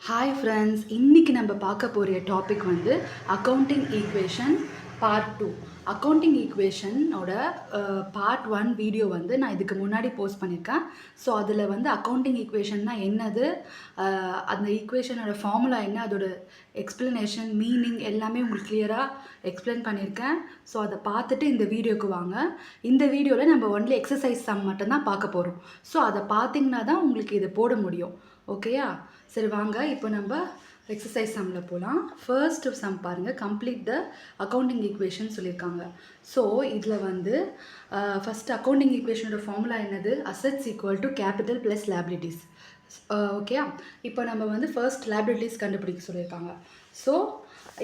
Hi friends, இன்றைக்கி நம்ம பார்க்க போகிற டாபிக் வந்து அக்கௌண்டிங் ஈக்குவேஷன் பார்ட் 2. அக்கௌண்டிங் ஈக்குவேஷனோட பார்ட் 1 வீடியோ வந்து நான் இதுக்கு முன்னாடி போஸ்ட் பண்ணியிருக்கேன். ஸோ அதில் வந்து அக்கௌண்டிங் ஈக்குவேஷன்னா என்னது, அந்த ஈக்குவேஷனோட ஃபார்முலா என்ன, அதோட எக்ஸ்ப்ளனேஷன், மீனிங் எல்லாமே உங்களுக்கு கிளியராக எக்ஸ்பிளைன் பண்ணியிருக்கேன். ஸோ அதை பார்த்துட்டு இந்த வீடியோக்கு வாங்க. இந்த வீடியோவில் நம்ம ஒன்லி எக்ஸசைஸ் சம் மட்டும்தான் பார்க்க போகிறோம். ஸோ அதை பார்த்திங்கன்னா தான் உங்களுக்கு இதை போட முடியும். ஓகேயா? சரி வாங்க, இப்போ நம்ம எக்ஸசைஸ் சம்மில் போகலாம். ஃபர்ஸ்ட் சம் பாருங்கள், கம்ப்ளீட் த அக்கௌண்டிங் ஈக்குவேஷன் சொல்லியிருக்காங்க. ஸோ இதில் வந்து ஃபஸ்ட் அக்கௌண்டிங் ஈக்குவேஷனோட ஃபார்முலா என்னது, assets equal to capital plus liabilities. Okay, இப்போ நம்ம வந்து ஃபர்ஸ்ட் லைபிலிட்டிஸ் கண்டுபிடிக்க சொல்லியிருக்காங்க. ஸோ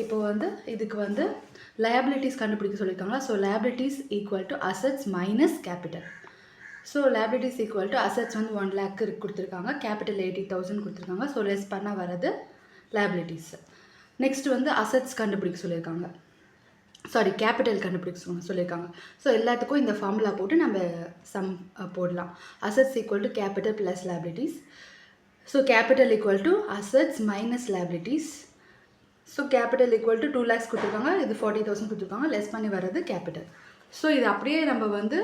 இப்போ வந்து இதுக்கு வந்து லைபிலிட்டிஸ் கண்டுபிடிக்க சொல்லியிருக்காங்களா. So liabilities equal to assets minus capital. So liabilities equal to assets வந்து 1 lakh கொடுத்துருக்காங்க, கேபிட்டல் 80,000 கொடுத்துருக்காங்க. ஸோ லெஸ் பண்ணால் வரது லைபிலிட்டிஸ். நெக்ஸ்ட் வந்து அசெட்ஸ் கண்டுபிடிக்க சொல்லியிருக்காங்க, சாரி கேபிட்டல் கண்டுபிடிக்க சொல்லியிருக்காங்க. ஸோ எல்லாத்துக்கும் இந்த ஃபார்முலா போட்டு நம்ம சம் போடலாம். Assets equal to capital plus liabilities. So capital equal to assets minus liabilities. So capital equal to 2 lakhs கொடுத்துருக்காங்க, இது 40,000 கொடுத்துருக்காங்க, லெஸ் பண்ணி வர்றது கேபிட்டல். ஸோ இது அப்படியே நம்ம வந்து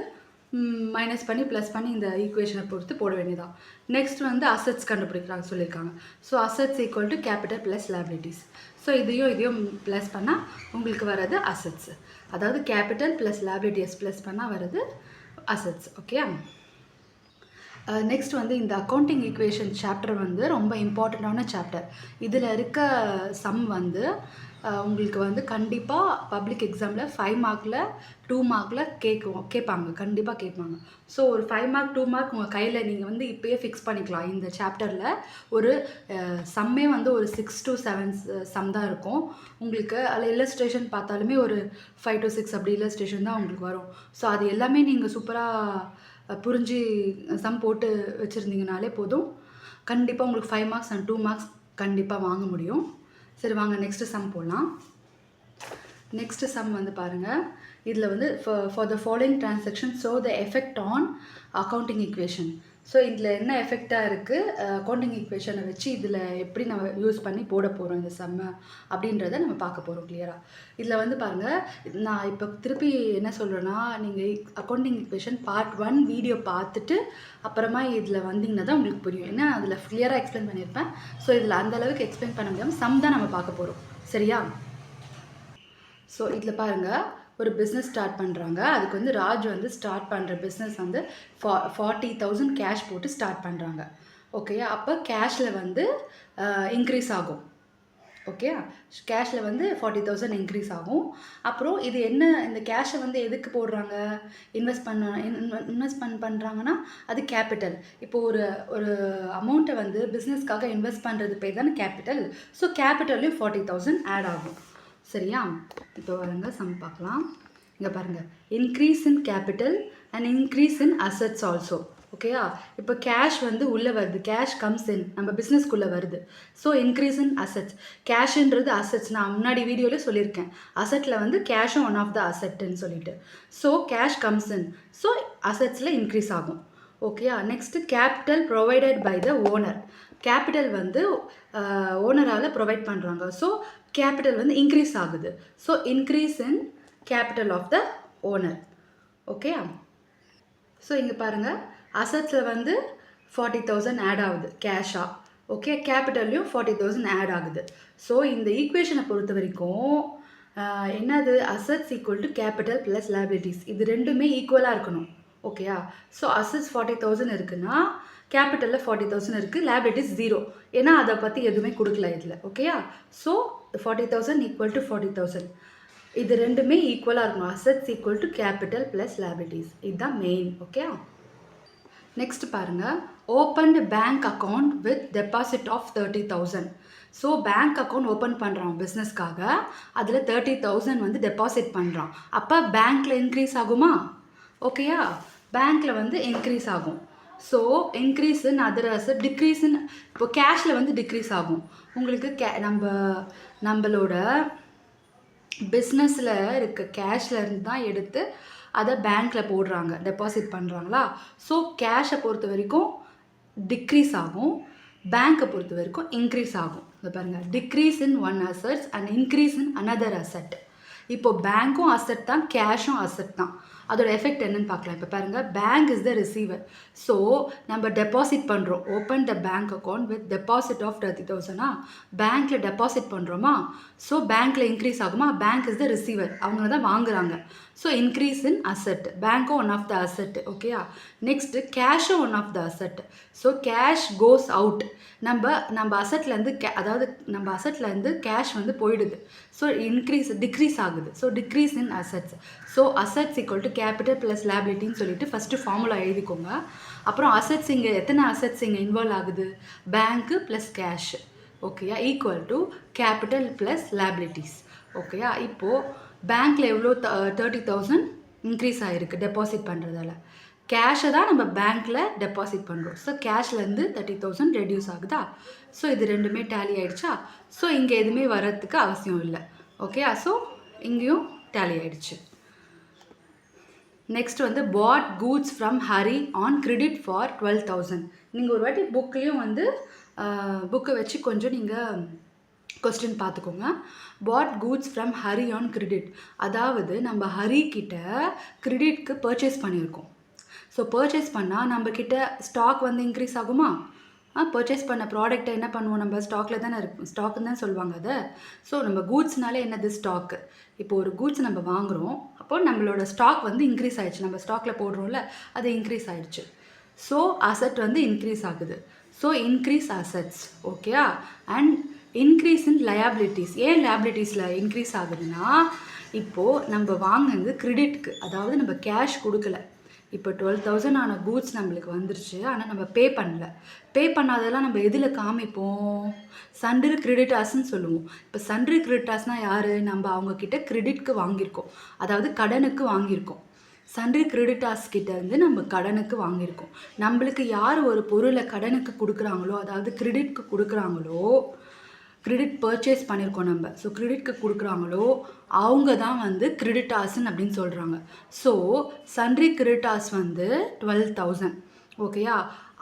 மைனஸ் பண்ணி ப்ளஸ் பண்ணி இந்த ஈக்குவேஷனை பொறுத்து போட வேண்டியதான். நெக்ஸ்ட் வந்து அசெட்ஸ் கண்டுபிடிக்கிறாங்க சொல்லியிருக்காங்க. So assets equal to capital plus liabilities. So இதையும் ப்ளஸ் பண்ணால் உங்களுக்கு வர்றது அசெட்ஸ், அதாவது கேபிட்டல் ப்ளஸ் லைபிலிட்டிஸ் ப்ளஸ் பண்ணால் வர்றது அசெட்ஸ். ஓகே, நெக்ஸ்ட் வந்து இந்த அக்கௌண்டிங் ஈக்குவேஷன் சாப்டர் வந்து ரொம்ப இம்பார்ட்டண்ட்டான சாப்டர். இதில் இருக்க சம் வந்து உங்களுக்கு வந்து கண்டிப்பாக பப்ளிக் எக்ஸாமில் 5 மார்க்கில் 2 மார்க்கில் கேட்பாங்க, கண்டிப்பாக கேட்பாங்க. ஸோ ஒரு 5 மார்க் 2 மார்க் உங்கள் கையில் நீங்கள் வந்து இப்போயே ஃபிக்ஸ் பண்ணிக்கலாம். இந்த சாப்டரில் ஒரு சம்மே வந்து ஒரு 6 to 7 சம் தான் இருக்கும் உங்களுக்கு. அதில் இல்லஸ்ட்ரேஷன் பார்த்தாலுமே ஒரு 5 to 6 அப்படி இல்லஸ்ட்ரேஷன் தான் உங்களுக்கு வரும். ஸோ அது எல்லாமே நீங்கள் சூப்பராக புரிஞ்சு சம் போட்டு வச்சுருந்தீங்கனாலே போதும், கண்டிப்பாக உங்களுக்கு 5 மார்க்ஸ் அண்ட் 2 மார்க்ஸ் கண்டிப்பாக வாங்க முடியும். சரி வாங்க, நெக்ஸ்ட்டு சம் போடலாம். நெக்ஸ்ட்டு சம் வந்து பாருங்கள், இதில் வந்து for the following transaction so the effect on accounting equation. So இதில் என்ன எஃபெக்டாக இருக்குது, அக்கௌண்டிங் ஈக்குவேஷனை வச்சு இதில் எப்படி நம்ம யூஸ் பண்ணி போட போகிறோம் இந்த சம்மை அப்படின்றத நம்ம பார்க்க போகிறோம் கிளியராக. இதில் வந்து பாருங்கள், நான் இப்போ திருப்பி என்ன சொல்கிறேன்னா, நீங்கள் அக்கௌண்டிங் ஈக்குவேஷன் பார்ட் 1 வீடியோ பார்த்துட்டு அப்புறமா இதில் வந்தீங்கன்னா தான் உங்களுக்கு புரியும். ஏன்னா அதில் கிளியராக எக்ஸ்பிளைன் பண்ணியிருப்பேன். ஸோ இதில் அந்தளவுக்கு எக்ஸ்பிளைன் பண்ண முடியாமல் சம் தான் நம்ம பார்க்க போகிறோம், சரியா? ஸோ இதில் பாருங்கள், ஒரு பிஸ்னஸ் ஸ்டார்ட் பண்ணுறாங்க. அதுக்கு வந்து ராஜ் வந்து ஸ்டார்ட் பண்ணுற பிஸ்னஸ் வந்து 40,000 கேஷ் போட்டு ஸ்டார்ட் பண்ணுறாங்க. ஓகே, அப்போ கேஷில் வந்து இன்க்ரீஸ் ஆகும். ஓகே, கேஷில் வந்து 40,000 இன்க்ரீஸ் ஆகும். அப்புறம் இது என்ன, இந்த கேஷை வந்து எதுக்கு போடுறாங்க, இன்வெஸ்ட்மெண்ட் பண்ணுறாங்கன்னா அது கேபிட்டல். இப்போ ஒரு அமௌண்ட்டை வந்து பிஸ்னஸ்க்காக இன்வெஸ்ட் பண்ணுறது பேர் தானே கேபிட்டல். ஸோ கேபிட்டல்லையும் 40,000 ஆட் ஆகும், சரியா? இப்போ வருங்க சம் பார்க்கலாம். இங்கே பாருங்கள், increase in capital and increase in assets also. ஓகேயா? இப்போ கேஷ் வந்து உள்ளே வருது, கேஷ் கம்ஸ் இன், நம்ம பிஸ்னஸ்க்குள்ளே வருது. So increase in assets. கேஷுன்றது அசெட்ஸ், நான் முன்னாடி வீடியோவில் சொல்லியிருக்கேன். அசெட்டில் வந்து கேஷும் ஒன் ஆஃப் த அசெட்டுன்னு சொல்லிட்டு. So cash comes in, so அசெட்ஸில் இன்க்ரீஸ் ஆகும். ஓகேயா? Next capital provided by the owner. Capital வந்து ஓனரால் ப்ரொவைட் பண்ணுறாங்க. ஸோ கேபிட்டல் வந்து இன்க்ரீஸ் ஆகுது. So increase in capital of the owner. Okay, so இங்கே பாருங்கள், அசெட்ஸில் வந்து 40,000 ஆட் ஆகுது கேஷாக. ஓகே, கேபிட்டல்லையும் 40,000 ஆட் ஆகுது. ஸோ இந்த ஈக்குவேஷனை பொறுத்த வரைக்கும் என்னது, assets equal to capital plus liabilities, இது ரெண்டுமே ஈக்குவலாக இருக்கணும். ஓகேயா? ஸோ அசெட்ஸ் 40,000 இருக்குன்னா கேபிட்டலில் 40,000 இருக்குது, லைபிலிட்டிஸ் 0, ஏன்னா அதை பற்றி எதுவுமே கொடுக்கல இதில். ஓகேயா? ஸோ 40,000 ஈக்குவல் டு 40,000, இது ரெண்டுமே ஈக்குவலாக இருக்கணும். Assets equal to capital plus liabilities, இதுதான் மெயின். ஓகே, நெக்ஸ்ட் பாருங்கள், opened bank account with deposit of 30,000. So bank account open பண்ணுறான் பிஸ்னஸ்க்காக, அதில் 30,000 வந்து டெபாசிட் பண்ணுறான். அப்போ பேங்க்கில் இன்க்ரீஸ் ஆகுமா? ஓகேயா? பேங்க்கில் வந்து இன்க்ரீஸ் ஆகும். So increase in other asset, decrease in, இப்போ கேஷில் வந்து டிக்ரீஸ் ஆகும் உங்களுக்கு. நம்மளோட பிஸ்னஸில் இருக்க கேஷில் இருந்து தான் எடுத்து அதை பேங்க்கில் போடுறாங்க, டெபாசிட் பண்ணுறாங்களா. ஸோ கேஷை பொறுத்த வரைக்கும் டிக்ரீஸ் ஆகும். பேங்க்கை பொறுத்த வரைக்கும் இன்க்ரீஸ் ஆகும். இதை பாருங்கள், decrease in one assets and increase in another asset. இப்போ பேங்க்கும் அசட் தான், கேஷும் அசட் தான். அதோட எஃபெக்ட் என்னன்னு பார்க்கலாம். இப்போ பாருங்கள், bank is the receiver. So நம்ம டெபாசிட் பண்ணுறோம். Open the bank account with deposit of 30,000. பேங்க்கில் டெபாசிட் பண்ணுறோமா, ஸோ பேங்க்கில் இன்க்ரீஸ் ஆகுமா. பேங்க் இஸ் த ரிசீவர், அவங்க தான் வாங்குறாங்க. So increase in asset. பேங்க்கும் ஒன் ஆஃப் த அசட். ஓகேயா. நெக்ஸ்ட்டு கேஷும் one of the asset. So cash goes out. நம்ம அசட்லேருந்து அதாவது நம்ம அசட்லேருந்து கேஷ் வந்து போயிடுது. ஸோ டிக்ரீஸ் ஆகுது. So decrease in assets. So assets equal to capital plus லேபிலிட்டின்னு சொல்லிட்டு ஃபஸ்ட்டு ஃபார்முலா எழுதிக்கோங்க. அப்புறம் அசட்ஸ் இங்கே எத்தனை அசட்ஸ் இங்கே இன்வால்வ் ஆகுது, பேங்க்கு ப்ளஸ் கேஷ். ஓகேயா, equal to capital plus liabilities. ஓகேயா. இப்போது பேங்க்கில் எவ்வளோ 30,000 இன்க்ரீஸ் ஆகிருக்கு டெபாசிட் பண்ணுறதால. கேஷை தான் நம்ம பேங்க்கில் டெபாசிட் பண்ணுறோம். ஸோ கேஷ்லேருந்து 30,000 ரெடியூஸ் ஆகுதா. ஸோ இது ரெண்டுமே டேலி ஆகிடுச்சா. ஸோ இங்கே எதுவுமே வர்றதுக்கு அவசியம் இல்லை. ஓகேயா. ஸோ இங்கேயும் டேலி ஆகிடுச்சு. நெக்ஸ்ட் வந்து bought goods from Hari on credit for 12,000. நீங்கள் ஒரு வாட்டி புக்லேயும் வந்து புக்கை வச்சு கொஞ்சம் நீங்கள் கொஸ்டின் பார்த்துக்கோங்க. Bought goods from Hari on credit. அதாவது நம்ம ஹரி கிட்ட கிரெடிட்க்கு பர்ச்சேஸ் பண்ணியிருக்கோம். ஸோ பர்ச்சேஸ் பண்ணால் நம்மக்கிட்ட ஸ்டாக் வந்து இன்க்ரீஸ் ஆகுமா. பர்ச்சேஸ் பண்ண ப்ராடக்ட்டை என்ன பண்ணுவோம், நம்ம ஸ்டாக்கில் தானே இருக்கும், ஸ்டாக்குன்னு தான் சொல்லுவாங்க அதை. ஸோ நம்ம கூட்ஸ்னாலே என்னது, ஸ்டாக்கு. இப்போ ஒரு கூட்ஸ் நம்ம வாங்குகிறோம், அப்போ நம்மளோட ஸ்டாக் வந்து இன்க்ரீஸ் ஆகிடுச்சு. நம்ம ஸ்டாக்கில் போடுறோம்ல, அது இன்க்ரீஸ் ஆகிடுச்சு. ஸோ அசட் வந்து இன்க்ரீஸ் ஆகுது. So increase assets. ஓகேயா. And increase in liabilities. ஏன் லயபிலிட்டிஸில் இன்க்ரீஸ் ஆகுதுன்னா, இப்போது நம்ம வாங்கினது கிரெடிட்க்கு, அதாவது நம்ம கேஷ் கொடுக்கல. இப்போ 12,000 ஆன கூட்ஸ் நம்மளுக்கு வந்துருச்சு, ஆனால் நம்ம பே பண்ணல. பே பண்ணாதெல்லாம் நம்ம எதில் காமிப்போம், சண்டரி கிரெடிட்டார்ஸ்ன்னு சொல்லுவோம். இப்போ சண்டரி கிரெடிட்டார்ஸ்னால் யார், நம்ம அவங்கக்கிட்ட கிரெடிட்க்கு வாங்கியிருக்கோம், அதாவது கடனுக்கு வாங்கியிருக்கோம். சண்டரி கிரெடிட்டார்ஸ் கிட்ட இருந்து நம்ம கடனுக்கு வாங்கியிருக்கோம். நம்மளுக்கு யார் ஒரு பொருளை கடனுக்கு கொடுக்குறாங்களோ, அதாவது கிரெடிட்க்கு கொடுக்குறாங்களோ, கிரெடிட் பர்ச்சேஸ் பண்ணியிருக்கோம் நம்ம, ஸோ கிரெடிட்க்கு கொடுக்குறாங்களோ அவங்க தான் வந்து கிரெடிட்டார்ஸ்ன்னு அப்படின்னு சொல்கிறாங்க. ஸோ சண்டரி கிரெடிட்டார்ஸ் வந்து 12,000. ஓகேயா.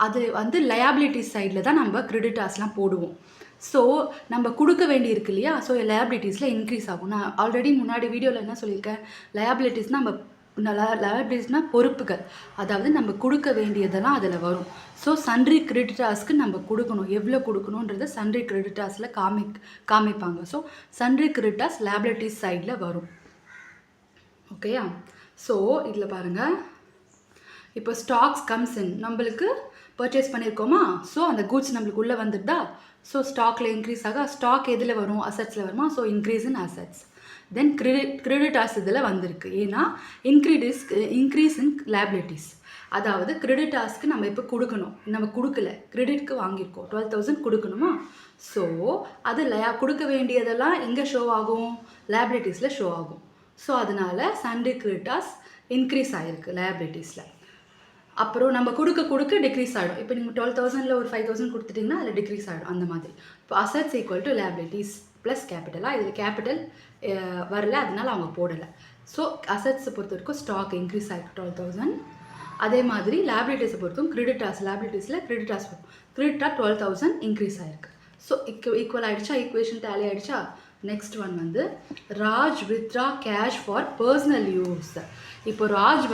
அது வந்து லயபிலிட்டிஸ் சைடில் தான் நம்ம கிரெடிட்டார்ஸ்லாம் போடுவோம். ஸோ நம்ம கொடுக்க வேண்டியிருக்கு இல்லையா. ஸோ லயபிலிட்டிஸில் இன்க்ரீஸ் ஆகும். நான் ஆல்ரெடி முன்னாடி வீடியோவில் என்ன சொல்லியிருக்கேன், லயபிலிட்டிஸ்னால் லயபிலிட்டிஸ்னால் பொறுப்புகள், அதாவது நம்ம கொடுக்க வேண்டியதெல்லாம் அதில் வரும். ஸோ சண்டரி கிரெடிட்டார்ஸ்க்கு நம்ம கொடுக்கணும், எவ்வளோ கொடுக்கணுன்றதை சண்டரி கிரெடிட்டார்ஸில் காமிப்பாங்க. ஸோ சண்டரி கிரெடிட்டார்ஸ் லயபிலிட்டிஸ் சைடில் வரும். ஓகேயா. ஸோ இதில் பாருங்கள், இப்போ ஸ்டாக்ஸ் கம்ஸ் இன், நம்மளுக்கு பர்ச்சேஸ் பண்ணியிருக்கோமா, ஸோ அந்த கூட்ஸ் நம்மளுக்கு உள்ளே வந்துடுதா. ஸோ ஸ்டாக்கில் இன்க்ரீஸ் ஆக, ஸ்டாக் எதில் வரும், அசட்ஸில் வருமா. So increase in assets. Then creditors இதில் வந்திருக்கு, ஏன்னா இன்க்ரீஸ் இன் லைபிலிட்டிஸ். அதாவது கிரெடிட்டார்ஸ்க்கு நம்ம இப்போ கொடுக்கணும், நம்ம கொடுக்கல, கிரெடிட்க்கு வாங்கியிருக்கோம், 12,000 கொடுக்கணுமா. ஸோ அது கொடுக்க வேண்டியதெல்லாம் எங்கே ஷோ ஆகும், லைபிலிட்டிஸில் ஷோ ஆகும். ஸோ அதனால் சண்டரி கிரெடிட்டார்ஸ் இன்க்ரீஸ் ஆகிருக்கு லைபிலிட்டிஸில். அப்புறம் நம்ம கொடுக்க டிக்ரீஸ் ஆகிடும். இப்போ நீங்கள் 12,000ல் ஒரு 5,000 கொடுத்துட்டிங்கன்னா அதில் டிக்ரீஸ் ஆகிடும். அந்த மாதிரி. இப்போ assets equal to liabilities plus கேபிட்டலாக, இதில் கேபிட்டல் வரல, அதனால் அவங்க போடலை. ஸோ அசட்ஸை பொறுத்த வரைக்கும் ஸ்டாக் இன்க்ரீஸ் ஆகிருக்கு 12,000. அதே மாதிரி லைபிலிட்டிஸை பொறுத்தும் கிரெடிட்டார்ஸ், லைபிலிட்டிஸில் கிரெடிட்டார்ஸ் 12,000 இன்க்ரீஸ் ஆகிருக்கு. ஸோ ஈக்குவல் ஆகிடுச்சா, ஈக்குவேஷன் டேலி ஆகிடுச்சா. நெக்ஸ்ட் ஒன் வந்து Raj withdraw cash for personal use. இப்போ ராஜ்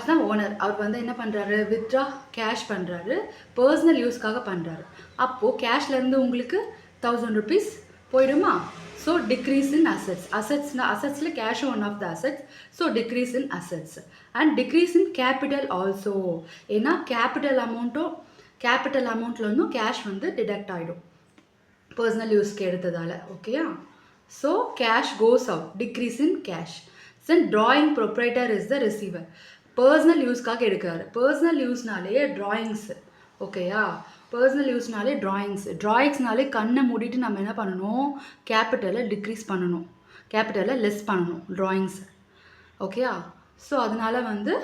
தான் ஓனர். அவர் வந்து என்ன பண்ணுறாரு, வித்ரா கேஷ் பண்ணுறாரு, பர்சனல் யூஸ்க்காக பண்ணுறாரு. அப்போது கேஷ்லேருந்து உங்களுக்கு 1,000 rupees போயிடுமா. So decrease in assets. அசட்ஸில் கேஷும் one of the assets. So decrease in assets and decrease in capital also. ஏன்னா கேபிட்டல் அமௌண்ட்டில் இருந்தும் கேஷ் வந்து டிடக்ட் ஆகிடும் பர்சனல் யூஸ்க்கு எடுத்ததால். ஓகேயா. So cash goes out, decrease in cash. Then drawing proprietor is the receiver. Personal யூஸ்க்காக எடுக்கிறாரு. பர்சனல் யூஸ்னாலே ட்ராயிங்ஸு. ஓகேயா. பர்சனல் யூஸ்னாலே ட்ராயிங்ஸ்னாலே கண்ணை மூடிட்டு நம்ம என்ன பண்ணணும், கேபிட்டலை டிக்ரீஸ் பண்ணணும், கேபிட்டலை லெஸ் பண்ணணும் ட்ராயிங்ஸ். ஓகேயா. ஸோ அதனால் வந்து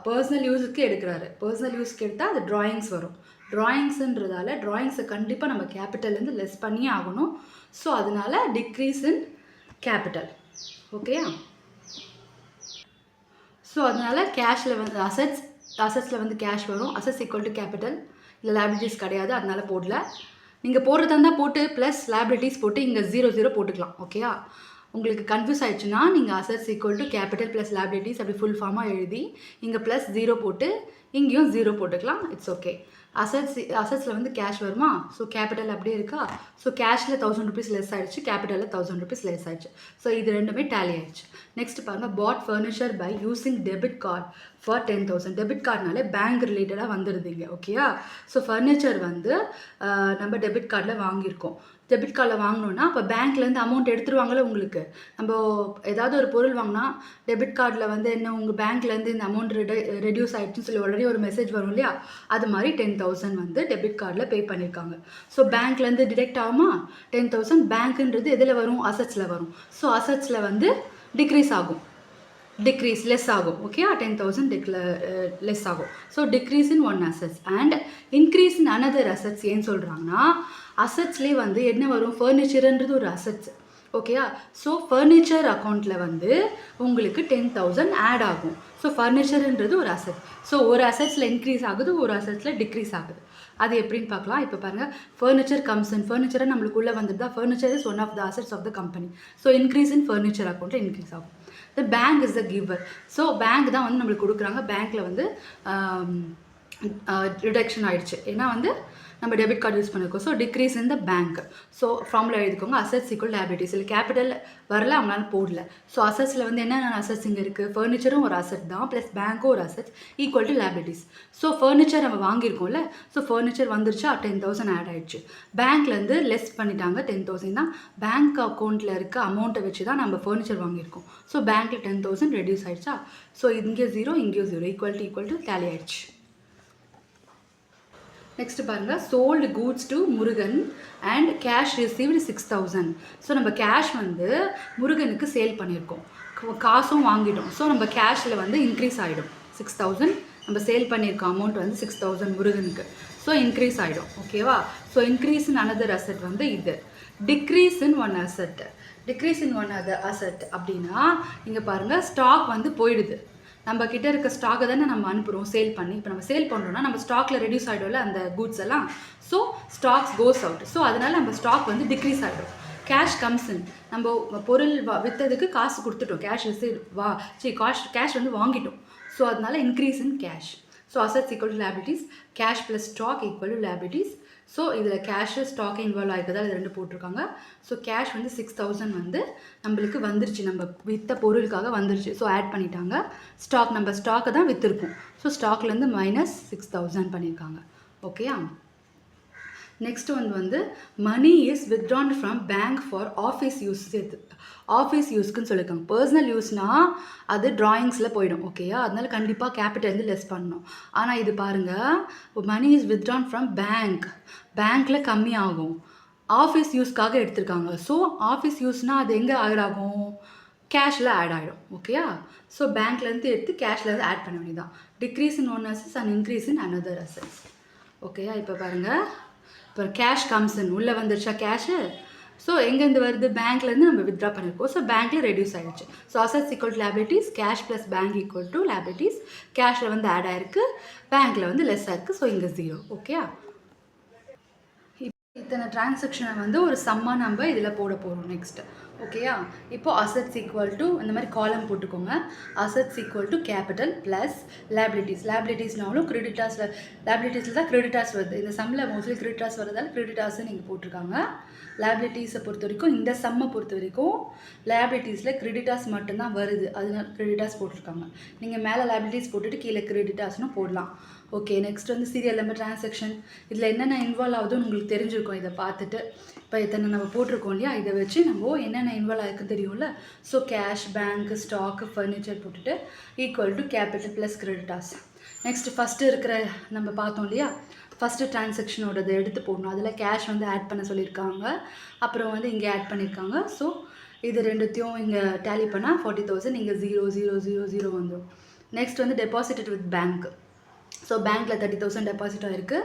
பர்சனல் யூஸுக்கு எடுக்கிறாரு. பர்சனல் யூஸ்க்கு எடுத்தால் அது ட்ராயிங்ஸ் வரும். ட்ராயிங்ஸுன்றதால ட்ராயிங்ஸை கண்டிப்பாக நம்ம கேபிட்டல்லேருந்து லெஸ் பண்ணியே ஆகணும். ஸோ அதனால் டிக்ரீஸ் இன் கேபிட்டல். ஓகேயா. ஸோ அதனால் கேஷில் வந்து அசட்ஸில் வந்து கேஷ் வரும். Assets equal to capital. இல்லை லேபிலிட்டிஸ் கிடையாது, அதனால போடல. நீங்கள் போடுறதா இருந்தால் போட்டு ப்ளஸ் லேபிலிட்டிஸ் போட்டு இங்கே 0 போட்டுக்கலாம். ஓகேயா? உங்களுக்கு கன்ஃபியூஸ் ஆயிடுச்சுன்னா நீங்கள் assets equal to capital plus liabilities அப்படி ஃபுல் ஃபார்மாக எழுதி இங்கே +0 போட்டு இங்கேயும் 0 போட்டுக்கலாம். It's okay. அசட்ஸில் வந்து கேஷ் வருமா? ஸோ கேபிட்டல் அப்படியே இருக்கா? ஸோ கேஷில் 1000 rupees லெஸ் ஆகிடுச்சு, கேபிட்டலில் 1000 rupees லெஸ் ஆகிடுச்சு. ஸோ இது ரெண்டுமே டேலி ஆகிடுச்சு. நெக்ஸ்ட் பாருங்கள், bought furniture by using debit card for 10,000. Debit கார்டுனாலே பேங்க் ரிலேட்டடாக வந்துடுதுங்க. ஓகேயா? ஸோ ஃபர்னிச்சர் வந்து நம்ம டெபிட் கார்டில் வாங்கியிருக்கோம். டெபிட் கார்டில் வாங்கினோன்னா அப்போ பேங்க்லேருந்து அமௌண்ட் எடுத்துருவாங்களே உங்களுக்கு. நம்ம ஏதாவது ஒரு பொருள் வாங்கினா டெபிட் கார்டில் வந்து என்ன உங்கள் பேங்க்லேருந்து இந்த அமௌண்ட் ரெடியூஸ் ஆகிடுச்சுன்னு சொல்லி உடனே ஒரு மெசேஜ் வரும் இல்லையா? அது மாதிரி 10,000 வந்து டெபிட் கார்டில் பே பண்ணியிருக்காங்க. ஸோ பேங்க்லேருந்து டிடெக்ட் ஆகுமா? 10,000 பேங்க்குன்றது எதில் வரும்? அசட்ஸில் வரும். ஸோ அசட்ஸில் வந்து டிக்ரீஸ் ஆகும், லெஸ் ஆகும். ஓகேயா? 10,000 லெஸ் ஆகும். So decrease in one assets and increase in another assets. ஏன்னு சொல்கிறாங்கன்னா அசட்ஸ்லேயே வந்து என்ன வரும்? ஃபர்னிச்சர்ன்றது ஒரு அசட்ஸ். ஓகேயா? ஸோ ஃபர்னிச்சர் அக்கௌண்ட்டில் வந்து உங்களுக்கு 10,000 ஆட் ஆகும். ஸோ ஃபர்னிச்சர்ன்றது ஒரு அசட். ஸோ ஒரு அசட்ஸில் இன்க்ரீஸ் ஆகுது, ஒரு அசட்ஸில் டிக்ரீஸ் ஆகுது. அது எப்படின்னு பார்க்கலாம். இப்போ பாருங்கள், ஃபர்னிச்சர் கம்ஸ் இன். ஃபர்னிச்சரை நம்மளுக்குள்ளே வந்துட்டு furniture is one of the assets of the company. So increase in furniture அக்கௌண்ட்டில் இன்க்ரீஸ் ஆகும். The bank is the giver. So bank தான் வந்து நம்மளுக்கு கொடுக்குறாங்க. பேங்க்கில் வந்து ரிடக்ஷன் ஆகிடுச்சு, ஏன்னா வந்து நம்ம டெபிட் கார்டு யூஸ் பண்ணியிருக்கோம். So decrease in the bank. So formula எழுதிக்கோங்க, அசட்ஸ் ஈக்குவல் லேபிலிட்டிஸ். இல்லை கேபிட்டல் வரல, அவங்களால போடல. ஸோ அசட்ஸில் வந்து என்னென்ன அசட்ஸ் இங்கே இருக்குது? ஃபர்னிச்சரும் ஒரு அசட் தான், ப்ளஸ் பேங்க்கும் ஒரு asset, equal to liabilities. So furniture நம்ம வாங்கியிருக்கோம்ல, ஸோ ஃபர்னிச்சர் வந்துருச்சா? 10,000 ஆட் ஆகிடுச்சு. பேங்க்லேருந்து லெஸ் பண்ணிட்டாங்க 10,000 தான். பேங்க் அக்கௌண்ட்டில் இருக்க அமௌண்ட்டை வச்சு தான் நம்ம ஃபர்னிச்சர் வாங்கியிருக்கோம். ஸோ பேங்க்கில் 10,000 ரெடியூஸ் ஆகிடுச்சா? ஸோ இங்கே 0, இங்கேயும் 0, ஈக்குவல் டு டேலி ஆகிடுச்சு. நெக்ஸ்ட் பாருங்கள், sold goods to Murugan and cash received 6,000. So நம்ம கேஷ் வந்து முருகனுக்கு சேல் பண்ணியிருக்கோம், காசும் வாங்கிட்டோம். ஸோ நம்ம கேஷில் வந்து இன்க்ரீஸ் ஆகிடும். 6,000 நம்ம சேல் பண்ணியிருக்கோம், அமௌண்ட் வந்து 6,000 முருகனுக்கு. ஸோ இன்க்ரீஸ் ஆகிடும். ஓகேவா? So increase in another asset வந்து இது. Decrease in one asset. Decrease in one other asset அப்படின்னா இங்கே பாருங்கள், ஸ்டாக் வந்து போயிடுது. நம்ம கிட்ட இருக்க ஸ்டாக்கை தானே நம்ம அனுப்புகிறோம் சேல் பண்ணி. இப்போ நம்ம சேல் பண்ணுறோம்னா நம்ம ஸ்டாக்கில் ரெடியூஸ் ஆகிடும்ல அந்த கூட்ஸ் எல்லாம். So stocks goes out. So அதனால் நம்ம ஸ்டாக் வந்து டிக்ரீஸ் ஆகிடும். கேஷ் கம்ஸ் இன். நம்ம பொருள் விற்றதுக்கு காசு கொடுத்துட்டோம், கேஷ் கேஷ் வந்து வாங்கிட்டோம். ஸோ அதனால increase in cash. So assets equal to liabilities, cash plus stock equal to liabilities. So இதில் கேஷு ஸ்டாக்கை இன்வால்வ் ஆகிருக்கதால் இது ரெண்டு போட்டிருக்காங்க. ஸோ கேஷ் வந்து 6,000 வந்து நம்மளுக்கு வந்துருச்சு, நம்ம விற்ற பொருளுக்காக வந்துருச்சு. ஸோ ஆட் பண்ணிட்டாங்க. ஸ்டாக் நம்ம ஸ்டாக்கை தான் விற்றுருக்கோம். ஸோ ஸ்டாக்லேருந்து -6,000 பண்ணியிருக்காங்க. ஓகேயா? நெக்ஸ்ட் வந்து money is withdrawn from bank for office use. Office யூஸ்க்குன்னு சொல்லியிருக்காங்க. பர்சனல் யூஸ்னால் அது ட்ராயிங்ஸில் போயிடும். ஓகேயா? அதனால கண்டிப்பாக கேபிட்டல் வந்து லெஸ் பண்ணணும். ஆனால் இது பாருங்கள், மணி இஸ் வித்ட்ரான் ஃப்ரம் பேங்க்கில் கம்மியாகும். ஆஃபீஸ் யூஸ்க்காக எடுத்திருக்காங்க. ஸோ ஆஃபீஸ் யூஸ்னால் அது எங்கே ஆட் ஆகும்? கேஷில் ஆட் ஆகிடும். ஓகேயா? ஸோ பேங்க்லேருந்து எடுத்து கேஷ்லேருந்து ஆட் பண்ண வேண்டியதான். Decrease in one assets and increase in another assets. ஓகேயா? இப்போ பாருங்கள், இப்போ கேஷ் கம்ஸ் இன், உள்ளே வந்துருச்சா கேஷு? ஸோ எங்கேருந்து வருது? பேங்க்லேருந்து நம்ம வித்ட்ரா பண்ணியிருக்கோம். ஸோ பேங்க்கில் ரெடியூஸ் ஆகிடுச்சு. So assets equal to liabilities, cash plus bank equal to liabilities. கேஷில் வந்து ஆட் ஆகிருக்கு, பேங்க்கில் வந்து லெஸ் ஆகிருக்கு. ஸோ இங்கே 0. ஓகேயா? இத்தனை டிரான்சாக்ஷனை வந்து ஒரு சம்மாக நம்ம இதில் போட போகிறோம் நெக்ஸ்ட்டு. ஓகேயா? இப்போது அசட்ஸ் ஈக்குவல் டு இந்த மாதிரி காலம் போட்டுக்கோங்க. Assets equal to capital plus liabilities. லேபிலிட்டிஸ்னாலும் கிரெடிட்டாஸில், லேபிலிட்டிஸில் தான் கிரெடிட்டாஸ் வருது. இந்த சம்மில் மோஸ்ட்லி கிரெடிட்டாஸ் வரதால் கிரெடிட்டாஸ்ன்னு நீங்கள் போட்டிருக்காங்க. லேபிலிட்டிஸை பொறுத்த வரைக்கும், இந்த சம்மை பொறுத்த வரைக்கும் லேபிலிட்டிஸில் கிரெடிட்டாஸ் மட்டும்தான் வருது, அதனால கிரெடிட்டாஸ் போட்டிருக்காங்க. நீங்கள் மேலே லேபிலிட்டிஸ் போட்டுட்டு கீழே கிரெடிட்டாஸ்னு போடலாம். ஓகே, நெக்ஸ்ட் வந்து சீரியல் நம்பர் டிரான்சாக்ஷன். இதில் என்னென்ன இன்வால்வ் ஆகுதுன்னு உங்களுக்கு தெரிஞ்சிருக்கும். இதை பார்த்துட்டு இப்போ இத்தனை நம்ம போட்டிருக்கோம் இல்லையா, இதை வச்சு நம்ம என்னென்ன இன்வால்வ் ஆகிருக்குன்னு தெரியும்ல. So cash, bank, stock, furniture போட்டுட்டு equal to capital plus creditors. Next first இருக்கிற நம்ம பார்த்தோம் இல்லையா, ஃபஸ்ட்டு டிரான்சாக்ஷனோடது எடுத்து போடணும். அதில் கேஷ் வந்து ஆட் பண்ண சொல்லியிருக்காங்க, அப்புறம் வந்து இங்கே ஆட் பண்ணியிருக்காங்க. ஸோ இது ரெண்டுத்தையும் இங்கே டேலி பண்ணால் 40,000, இங்கே 0,0,0,0 வந்துடும். நெக்ஸ்ட் வந்து டெபாசிட்டட் வித் பேங்க். ஸோ பேங்க்கில் 30,000 டெபாசிட் ஆகிருக்கு.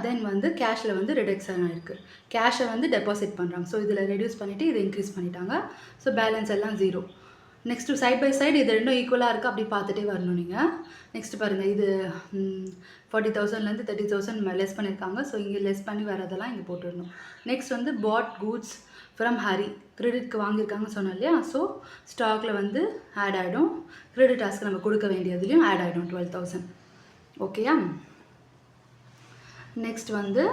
தென் வந்து கேஷில் வந்து ரிடக்ஷன் ஆகிருக்கு. கேஷை வந்து டெபாசிட் பண்ணுறாங்க. ஸோ இதில் ரெடியூஸ் பண்ணிவிட்டு இதை இன்க்ரீஸ் பண்ணிட்டாங்க. ஸோ பேலன்ஸ் எல்லாம் 0. நெக்ஸ்ட்டு சைட் பை சைடு இது ரெண்டும் ஈக்குவலாக இருக்குது அப்படி பார்த்துட்டே வரணும் நீங்கள். நெக்ஸ்ட்டு பாருங்கள், இது 40,000லேருந்து 30,000 லெஸ் பண்ணியிருக்காங்க. ஸோ இங்கே லெஸ் பண்ணி வரதெல்லாம் இங்கே போட்டுடணும். நெக்ஸ்ட் வந்து பாட் கூட்ஸ் ஃப்ரம் ஹரி, கிரெடிட்க்கு வாங்கியிருக்காங்கன்னு சொன்னோம் இல்லையா. ஸோ ஸ்டாக்கில் வந்து ஆட் ஆகிடும், கிரெடிட் டாஸ்க்கு நம்ம கொடுக்க வேண்டியதுலேயும் ஆட் ஆகிடும் 12,000. ஓகேயா. நெக்ஸ்ட் வந்து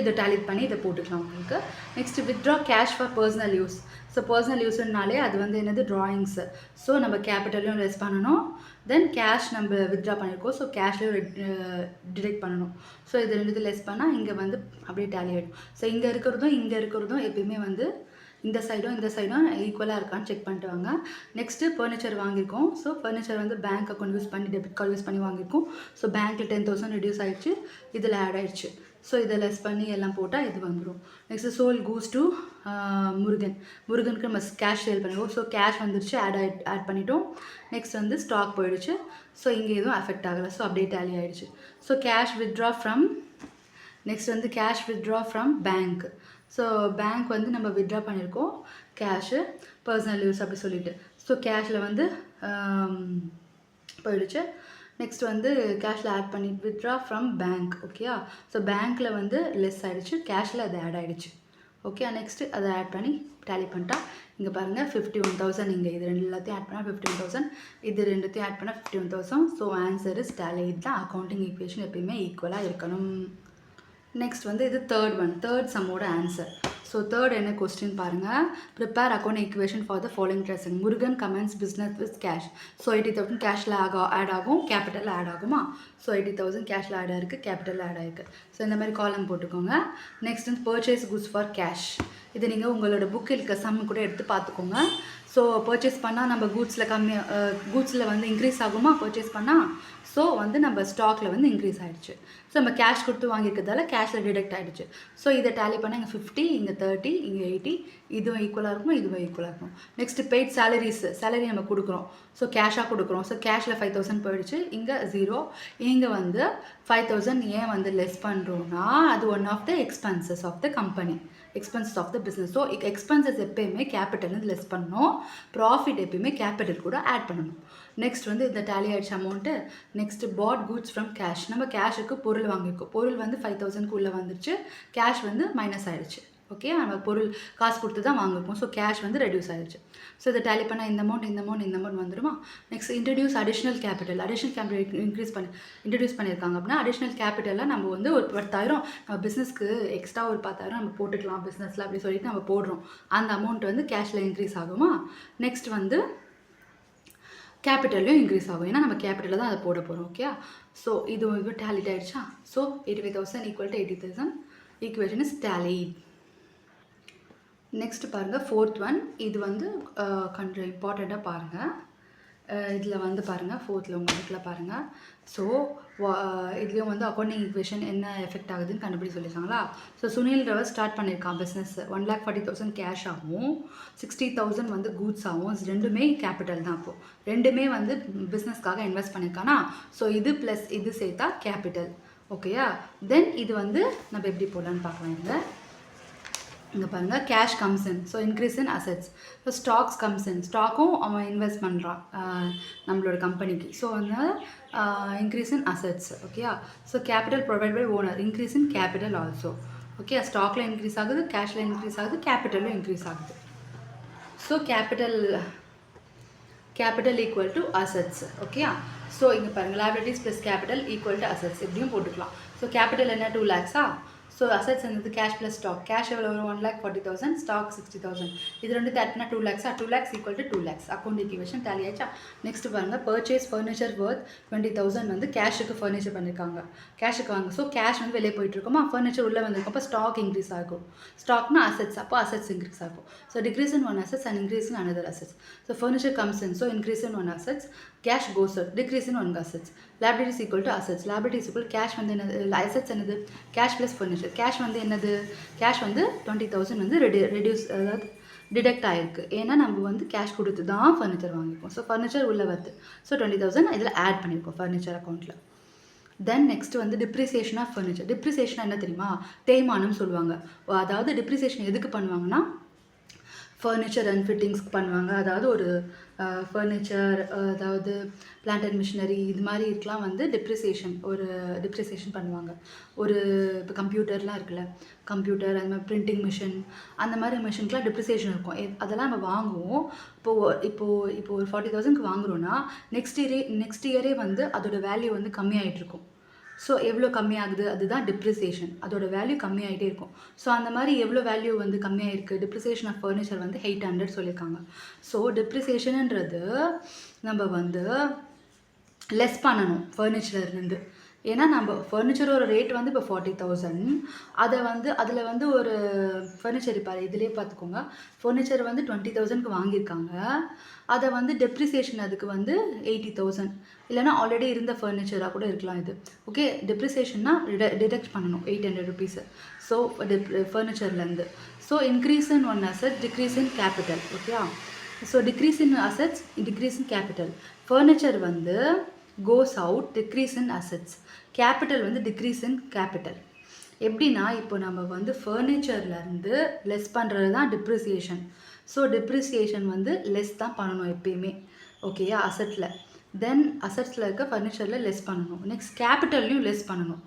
இதை டேலிட் பண்ணி இதை போட்டுக்கலாம் உங்களுக்கு. Next withdraw cash for personal use. So personal யூஸ்னாலே அது வந்து என்னது, ட்ராயிங்ஸு. ஸோ நம்ம கேபிட்டலையும் லெஸ் பண்ணணும், தென் கேஷ் நம்ம வித்ட்ரா பண்ணியிருக்கோம், ஸோ கேஷ்லேயும் டிடெக்ட் பண்ணணும். ஸோ இது ரெண்டு லெஸ் பண்ணால் இங்கே வந்து அப்படியே டேலி ஆகிடும். ஸோ இங்கே இருக்கிறதும் எப்பயுமே வந்து இந்த சைடும் ஈக்குவலாக இருக்கான்னு செக் பண்ணிட்டு வாங்க. நெக்ஸ்ட்டு ஃபர்னிச்சர் வாங்கியிருக்கோம். ஸோ ஃபர்னிச்சர் வந்து பேங்க் அக்கௌண்ட் யூஸ் பண்ணி டெபிட் கார்டு யூஸ் பண்ணி வாங்கியிருக்கோம். ஸோ பேங்க்கில் 10,000 ரெடியூஸ் ஆகிடுச்சு, இதில் ஆட் ஆகிடுச்சு. ஸோ இதை லெஸ் பண்ணி எல்லாம் போட்டால் இது வந்துடும். நெக்ஸ்ட்டு சோல் கூஸ் டு முருகனுக்கு நம்ம கேஷ் சேல் பண்ணிடுவோம். ஸோ கேஷ் வந்துருச்சு, ஆட் பண்ணிட்டோம். நெக்ஸ்ட் வந்து ஸ்டாக் போயிடுச்சு. ஸோ இங்கே எதுவும் அஃபெக்ட் ஆகலை, ஸோ அப்படியே டேலி ஆகிடுச்சு. So cash withdraw from bank. So bank வந்து நம்ம வித்ட்ரா பண்ணியிருக்கோம் கேஷு, பர்சனல் யூஸ் அப்படி சொல்லிட்டு. ஸோ கேஷில் வந்து போயிடுச்சு. நெக்ஸ்ட் வந்து கேஷில் ஆட் பண்ணி வித்ட்ரா ஃப்ரம் பேங்க். ஓகேயா. ஸோ பேங்க்கில் வந்து லெஸ் ஆகிடுச்சு, கேஷில் அது ஆட் ஆகிடுச்சு. ஓகே. நெக்ஸ்ட்டு அதை ஆட் பண்ணி டேலி பண்ணிட்டா இங்கே பாருங்கள் 51,000. இங்கே இது எல்லாத்தையும் ஆட் பண்ணால் 51,000, இது ரெண்டுத்தையும் ஆட் பண்ணால் 51,000. So answer is tally. இதுதான் அக்கௌண்டிங் ஈக்குவேஷன் எப்பயுமே ஈக்குவலாக இருக்கணும். நெக்ஸ்ட் வந்து இது தேர்ட் சம்மோட ஆன்சர். ஸோ தேர்ட் என்ன கொஸ்டின் பாருங்கள். Prepare account equation for the following dressing. Murugan commences business with cash. So 80,000 கேஷில் ஆட் ஆகும், கேபிட்டலில் ஆட் ஆகுமா. ஸோ 80,000 கேஷில் ஆட் ஆகிருக்கு, கேபிட்டலில் ஆட் ஆகிருக்கு. ஸோ இந்த மாதிரி காலம் போட்டுக்கோங்க. நெக்ஸ்ட் வந்து பர்ச்சேஸ் குட்ஸ் ஃபார் கேஷ். இது நீங்கள் உங்களோட புக் இருக்க சம் கூட எடுத்து பார்த்துக்கோங்க. ஸோ பர்ச்சேஸ் பண்ணால் நம்ம கூட்ஸில் வந்து இன்க்ரீஸ் ஆகுமா பர்ச்சேஸ் பண்ணால். ஸோ வந்து நம்ம ஸ்டாக்கில் வந்து இன்க்ரீஸ் ஆகிடுச்சு. ஸோ நம்ம கேஷ் கொடுத்து வாங்கியிருக்கிறதால கேஷில் டிடெக்ட் ஆகிடுச்சு. ஸோ இதை டேலி பண்ணால் இங்கே 50, இங்கே 30, இங்கே 80, இதுவும் ஈக்குவலாக இருக்கும், இதுவும் ஈக்குவலாக இருக்கும். நெக்ஸ்ட் பெய்ட் சேலரி நம்ம கொடுக்குறோம். ஸோ கேஷாக கொடுக்குறோம். ஸோ கேஷில் 5,000 போயிடுச்சு, இங்கே 0. இங்கே வந்து 5,000 ஏன் வந்து லெஸ் பண்ணுறோன்னா அது one of the expenses of the company, expenses of the business. So expenses எப்பயுமே கேபிட்டல் லெஸ் பண்ணணும், ப்ராஃபிட் எப்பயுமே கேபிட்டல் கூட ஆட் பண்ணணும். நெக்ஸ்ட் வந்து இந்த டேலி ஆயிடுச்சு amount. Next bought goods from cash. நம்ம கேஷுக்கு பொருள் வாங்கியிருக்கோம், பொருள் வந்து 5,000க்கு உள்ளே வந்துருச்சு, கேஷ் வந்து மைனஸ் ஆகிடுச்சு. ஓகே. நம்ம பொருள் காசு கொடுத்து தான் வாங்கியிருக்கோம். ஸோ கேஷ் வந்து ரெடியூஸ் ஆகிடுச்சு. ஸோ இதை டேலி பண்ணால் இந்த அமௌண்ட் வந்துடுமா. Next introduce additional capital introduce பண்ணியிருக்காங்க அப்படின்னா அடிஷ்னல் கேபிட்டலில் நம்ம வந்து ஒரு 10,000 நம்ம பிஸ்னஸ்க்கு எக்ஸ்ட்ரா ஒரு 10,000 நம்ம போட்டுக்கலாம் பிஸ்னஸில் அப்படி சொல்லிட்டு நம்ம போடுறோம். அந்த அமௌண்ட் வந்து கேஷில் இன்க்ரீஸ் ஆகுமா. நெக்ஸ்ட் வந்து கேபிட்டல்லையும் இன்க்ரீஸ் ஆகும், ஏன்னா நம்ம கேபிட்டலில் தான் அதை போட போகிறோம். ஓகே. ஸோ இது டேலிட் ஆகிடுச்சா. So 85,000 equal to 80,000 equation is tally. Next பாருங்கள் ஃபோர்த் ஒன். இது வந்து கொஞ்சம் இம்பார்ட்டண்ட்டாக பாருங்கள். இதில் வந்து பாருங்கள் ஃபோர்த்தில் உங்கள் புக்கில் பாருங்கள். ஸோ இதுலேயும் வந்து அக்கௌண்டிங் ஈக்குவேஷன் என்ன எஃபெக்ட் ஆகுதுன்னு கண்டுபிடி சொல்லியிருக்காங்களா. ஸோ சுனில்ன்றவர் ஸ்டார்ட் பண்ணியிருக்கான் பிஸ்னஸ். 1,40,000 கேஷ் ஆகும், 60,000 வந்து கூட்ஸ் ஆகும். ரெண்டுமே கேபிட்டல் தான். அப்போது ரெண்டுமே வந்து பிஸ்னஸ்க்காக இன்வெஸ்ட் பண்ணியிருக்கானா. ஸோ இது ப்ளஸ் இது சேர்த்தா கேபிட்டல். ஓகேயா. தென் இது வந்து நம்ம எப்படி போடலான்னு பார்க்கலாம். இங்கே பாருங்கள் cash comes in, so increase in assets. So stocks comes in, ஸ்டாக்கும் அவன் இன்வெஸ்ட் பண்ணுறான் நம்மளோட கம்பெனிக்கு. ஸோ வந்து இன்க்ரீஸ் இன் அசெட்ஸ். ஓகேயா. So capital provide by owner, increase in capital also. Okay. ஸ்டாக்கில் இன்க்ரீஸ் ஆகுது, கேஷில் இன்க்ரீஸ் ஆகுது, கேபிட்டலும் இன்க்ரீஸ் ஆகுது. So capital equal to assets. ஓகேயா. ஸோ இங்கே பாருங்கள் liabilities plus capital equal to assets எப்படியும் போட்டுக்கலாம். ஸோ கேபிட்டல் என்ன 2 lakhs. ஸோ அசெட்ஸ் என்னது கேஷ் ப்ளஸ் ஸ்டாக். கேஷ் எவ்வளோ வரும் 1,40,000, ஸ்டாக் 60,000. இது ரெண்டு தட்டினா 2 lakhs. 2 lakhs equal to 2 lakhs. Account equation tally ஆச்சா. நெக்ஸ்ட் பாருங்கள் பர்ச்சேஸ் ஃபர்னிச்சர் வர்த் 20,000 வந்து கேஷுக்கு ஃபர்னிச்சர் பண்ணியிருக்காங்க, கேஷுக்கு வாங்க. ஸோ கேஷ் வந்து வெளியே போயிட்டுருக்கோமா, ஃபர்னிச்சர் உள்ளே வந்திருக்கும். அப்போ ஸ்டாக் இன்க்ரீஸ் ஆகும். ஸ்டாக்னா அசெட்ஸ், அப்போ அசெட்ஸ் இன்க்ரீஸ் ஆகும். So decrease in one assets and increase in another assets. So furniture comes in, so increase in one assets, cash goes out, decrease in one assets. liabilities equal to assets. liabilities equal cash வந்து என்னது, assets என்னது cash plus furniture. cash வந்து என்னது, cash வந்து 20,000 வந்து reduce, அதாவது detect ஆகிருக்கு. ஏன்னா நம்ம வந்து கேஷ் கொடுத்து தான் ஃபர்னிச்சர் வாங்கியிருக்கோம். ஸோ ஃபர்னிச்சர் உள்ளே வருது. ஸோ 20,000 இதில் ஆட் பண்ணியிருக்கோம் ஃபர்னிச்சர் அக்கௌண்ட்டில். தென் நெக்ஸ்ட் வந்து டிப்ரிசியேஷன் ஆஃப் ஃபர்னிச்சர். டிப்ரிசியேஷன் என்ன தெரியுமா, தேய்மானம் சொல்லுவாங்க. அதாவது டிப்ரிசியேஷன் எதுக்கு பண்ணுவாங்கன்னா ஃபர்னிச்சர் அண்ட் ஃபிட்டிங்ஸ் பண்ணுவாங்க. அதாவது ஒரு ஃபர்னிச்சர் அதாவது பிளான்ட் அண்ட் மிஷினரி இது மாதிரி இருக்கலாம் வந்து டிப்ரிசியேஷன் பண்ணுவாங்க. ஒரு இப்போ கம்ப்யூட்டர்லாம் இருக்குல்ல, கம்ப்யூட்டர் அந்த மாதிரி பிரிண்டிங் மிஷின் அந்த மாதிரி மிஷினுக்குலாம் டிப்ரிசியேஷன் இருக்கும். அதெல்லாம் நம்ம வாங்குவோம். இப்போ ஒரு 40,000க்கு வாங்குறோன்னா நெக்ஸ்ட் இயரே வந்து அதோட வேல்யூ வந்து கம்மியாயிட்டு இருக்கும். ஸோ எவ்வளோ கம்மியாகுது அதுதான் டிப்ரிசியேஷன். அதோட வேல்யூ கம்மியாகிட்டே இருக்கும். ஸோ அந்த மாதிரி எவ்வளோ வேல்யூ வந்து கம்மியாயிருக்கு, டிப்ரிசியேஷன் ஆஃப் ஃபர்னிச்சர் வந்து 800 சொல்லியிருக்காங்க. ஸோ டிப்ரிசியேஷனுன்றது நம்ம வந்து லெஸ் பண்ணணும் ஃபர்னிச்சர்லேருந்து. ஏன்னா நம்ம ஃபர்னிச்சரோட ரேட் வந்து இப்போ 40,000. அதில் வந்து ஒரு ஃபர்னிச்சர் இப்போ இதிலே பார்த்துக்கோங்க, ஃபர்னிச்சர் வந்து 20,000க்கு வாங்கியிருக்காங்க. அதை வந்து டெப்ரிசியேஷன் அதுக்கு வந்து 80,000 இல்லைனா ஆல்ரெடி இருந்த ஃபர்னிச்சராக கூட இருக்கலாம் இது. ஓகே, டெப்ரிசியேஷன்னா டிடெக்ட் பண்ணணும் 800 ருபீஸு. ஸோ ஃபர்னிச்சர்லேருந்து. So increase in one asset, decrease in capital. ஓகேயா? So decrease in assets, decrease in capital. Furniture வந்து goes out, decrease in assets. Capital வந்து டிக்ரீஸ் இன் கேபிட்டல். எப்படின்னா இப்போ நம்ம வந்து ஃபர்னிச்சர்லேருந்து லெஸ் பண்ணுறது தான் டிப்ரிசியேஷன். ஸோ டிப்ரிசியேஷன் வந்து லெஸ் தான் பண்ணணும் எப்பயுமே. ஓகேயா? தென் அசட்ஸில் இருக்க ஃபர்னிச்சரில் லெஸ் பண்ணணும். நெக்ஸ்ட் கேபிட்டல்லையும் லெஸ் பண்ணணும்.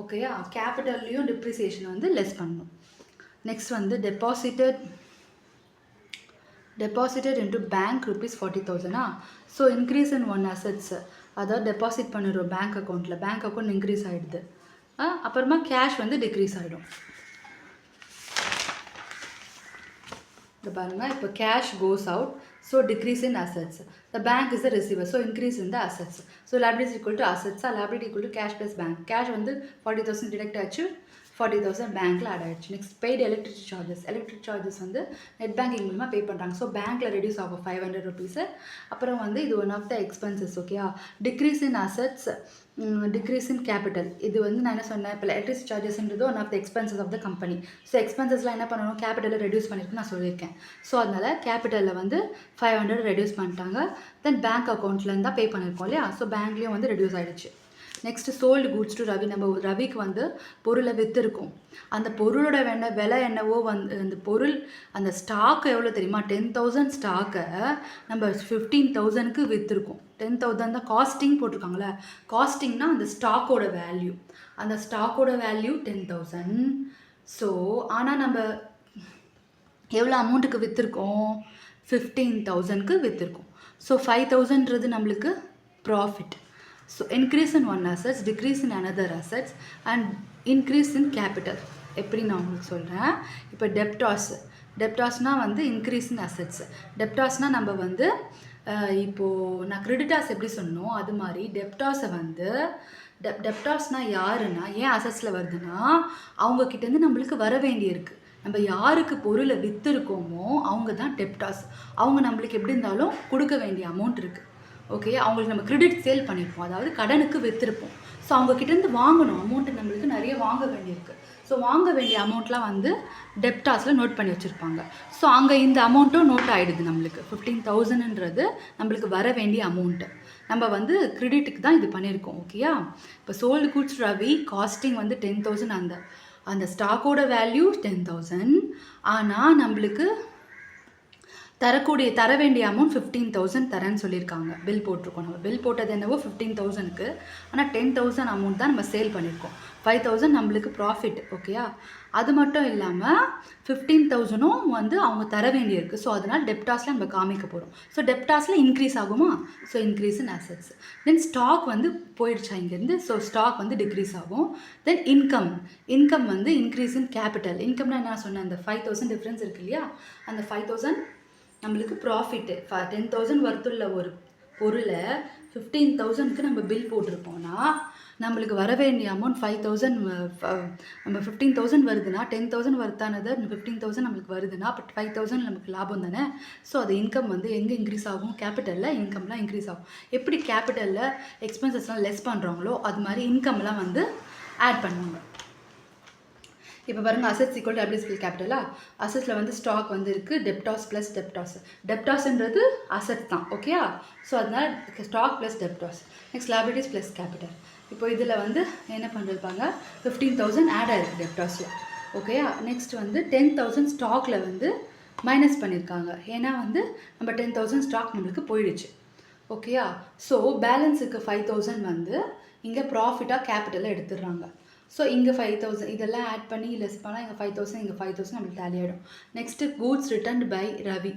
ஓகேயா? கேபிட்டல்லையும் டிப்ரிசியேஷன் வந்து லெஸ் பண்ணணும். நெக்ஸ்ட் வந்து deposited into bank ₹40,000. So increase in one assets, அதாவது டெபாசிட் பண்ணிடுறோம் பேங்க் அக்கௌண்ட் இன்க்ரீஸ் ஆகிடுது. அப்புறமா கேஷ் வந்து டிக்ரீஸ் ஆகிடும். இப்போ பாருங்கள், இப்போ cash goes out, so decrease in assets. The bank is the receiver, so increase in the assets. So liability equal to assets, liability equal to cash plus bank. Cash வந்து 40,000 detect ஆச்சு, 40,000 பேங்க்கில் add ஆகிடுச்சு. Next paid electric charges வந்து net banking மூலமாக பே பண்ணுறாங்க. So பேங்க்கில் reduce ஆகும் 500 rupees. அப்புறம் வந்து இது ஒன் ஆஃப் த எக்ஸ்பென்சஸ். ஓகேயா? Decrease in assets, decrease in capital. இது வந்து நான் என்ன சொன்னேன், இப்போ எலக்ட்ரிக் சார்ஜஸ்ன்றது one of the expenses of the company. So எக்ஸ்பென்சஸ்லாம் என்ன பண்ணணும், கேபிட்டலை ரெடியூஸ் பண்ணியிருக்குன்னு நான் சொல்லியிருக்கேன். ஸோ அதனால் கேபிட்டலில் வந்து 500 ரெடியூஸ் பண்ணிட்டாங்க. தென் பேங்க் அக்கௌண்ட்லேருந்து தான் பே பண்ணியிருக்கோம் இல்லையா? ஸோ பேங்க்லேயும் வந்து ரெடியூஸ் ஆகிடுச்சு. Next sold goods to Ravi. நம்ம ரவிக்கு வந்து பொருளை விற்றுருக்கோம். அந்த பொருளோட விலை என்னவோ வந்து அந்த பொருள் அந்த ஸ்டாக் எவ்வளோ தெரியுமா, 10,000 ஸ்டாக்கை நம்ம 15,000க்கு விற்றுருக்கோம். 10,000 தான் காஸ்டிங் போட்டிருக்காங்களே. காஸ்டிங்னா அந்த ஸ்டாக்கோட வேல்யூ, 10,000. ஸோ ஆனால் நம்ம எவ்வளோ அமௌண்ட்டுக்கு விற்றுருக்கோம், 15,000க்கு விற்றுருக்கோம். ஸோ 5,000ன்றது நம்மளுக்கு profit. So increase in one assets, decrease in another assets and increase in capital. எப்படி நான் உங்களுக்கு சொல்கிறேன். இப்போ டெப்டாஸ்னால் வந்து இன்க்ரீஸ் இன் அசட்ஸ். டெப்டாஸ்னால் நம்ம வந்து இப்போது நான் கிரெடிட்டாஸ் எப்படி சொன்னோம் அது மாதிரி டெப்டாஸை வந்து டெப்டாஸ்னால் யாருன்னா ஏன் அசட்ஸில் வருதுன்னா அவங்கக்கிட்டேருந்து நம்மளுக்கு வர வேண்டியிருக்கு. நம்ம யாருக்கு பொருளை விற்றுருக்கோமோ அவங்க தான் டெப்டாஸ். அவங்க நம்மளுக்கு எப்படி இருந்தாலும் கொடுக்க வேண்டிய அமௌண்ட் இருக்குது. ஓகே, அவங்களுக்கு நம்ம கிரெடிட் சேல் பண்ணியிருப்போம், அதாவது கடனுக்கு விற்றுருப்போம். ஸோ அவங்கக்கிட்டேருந்து வாங்கணும் அமௌண்ட்டு, நம்மளுக்கு நிறைய வாங்க வேண்டியிருக்கு. ஸோ வாங்க வேண்டிய அமௌண்ட்லாம் வந்து டெப்டாஸில் நோட் பண்ணி வச்சுருப்பாங்க. ஸோ அங்கே இந்த அமௌண்ட்டும் நோட் ஆகிடுது நம்மளுக்கு. 15,000ன்றது நம்மளுக்கு வர வேண்டிய அமௌண்ட்டு. நம்ம வந்து கிரெடிட்டுக்கு தான் இது பண்ணியிருக்கோம். ஓகேயா? இப்போ சோல்டு கூட்ஸ் ரவி காஸ்டிங் வந்து 10,000, அந்த ஸ்டாக்கோட வேல்யூ 10,000. ஆனால் நம்மளுக்கு தர வேண்டிய அமௌண்ட் 15,000 தரேன்னு சொல்லியிருக்காங்க. பில் போட்டிருக்கோம். நம்ம பில் போட்டது என்னவோ 15,000க்கு, ஆனால் 10,000 அமௌண்ட் தான் நம்ம சேல் பண்ணியிருக்கோம். 5,000 நம்மளுக்கு ப்ராஃபிட். ஓகேயா? அது மட்டும் இல்லாமல் 15,000ம் வந்து அவங்க தர வேண்டியிருக்கு. ஸோ அதனால் டெப்டாஸில் நம்ம காமிக்க போகிறோம். ஸோ டெப்டாஸில் இன்க்ரீஸ் ஆகுமா? So increase in assets. Then stock வந்து போயிடுச்சா இங்கேருந்து. ஸோ ஸ்டாக் வந்து டிக்ரீஸ் ஆகும். தென் இன்கம் வந்து இன்க்ரீஸ் இன் கேபிட்டல். இன்கம்னா என்ன சொன்னேன், அந்த 5,000 டிஃப்ரென்ஸ் இருக்கு இல்லையா, அந்த 5,000 நம்மளுக்கு ப்ராஃபிட்டு. 10,000 வர்த்துள்ள ஒரு பொருளை 15,000க்கு நம்ம பில் போட்டிருக்கோம்னா நம்மளுக்கு வர வேண்டிய அமௌண்ட் 5,000. நம்ம 15,000 வருதுன்னா 10,000 வர்த்தானது 15,000 நம்மளுக்கு வருதுன்னா அப்போ 5,000 நமக்கு லாபம் தானே. ஸோ அது இன்கம் வந்து எங்கே இன்க்ரீஸ் ஆகும், கேபிட்டலில் இன்கம்லாம் இன்க்ரீஸ் ஆகும். எப்படி கேபிட்டலில் எக்ஸ்பென்சஸ்லாம் லெஸ் பண்ணுறாங்களோ அது மாதிரி இன்கம்லாம் வந்து ஆட் பண்ணுவாங்க. இப்போ பாருங்கள், அசட்ஸ் ஈக்குவல் டு liabilities கேபிட்டலா. அசட்ஸில் வந்து ஸ்டாக் வந்து இருக்குது, டெப்டாஸ் ப்ளஸ் டெப்டாஸ்ன்றது அசட் தான். ஓகேயா? ஸோ அதனால் stock plus debtors. Next liabilities plus capital. இப்போ இதில் வந்து என்ன பண்ணிருப்பாங்க, 15,000 ஆட் ஆகிருக்கு டெப்டாஸில். ஓகேயா? நெக்ஸ்ட் வந்து 10,000 ஸ்டாக்கில் வந்து மைனஸ் பண்ணியிருக்காங்க. ஏன்னா வந்து நம்ம 10,000 ஸ்டாக் நம்மளுக்கு போயிடுச்சு. ஓகேயா? ஸோ பேலன்ஸுக்கு 5,000 வந்து இங்கே ப்ராஃபிட்டாக கேபிட்டலில் எடுத்துடுறாங்க. ஸோ இங்கே 5,000 இதெல்லாம் ஆட் பண்ணி லெஸ் பண்ணால் இங்கே 5,000 இங்கே 5,000 நம்மளுக்கு டேலி ஆகிடும். Next goods returned by Ravi.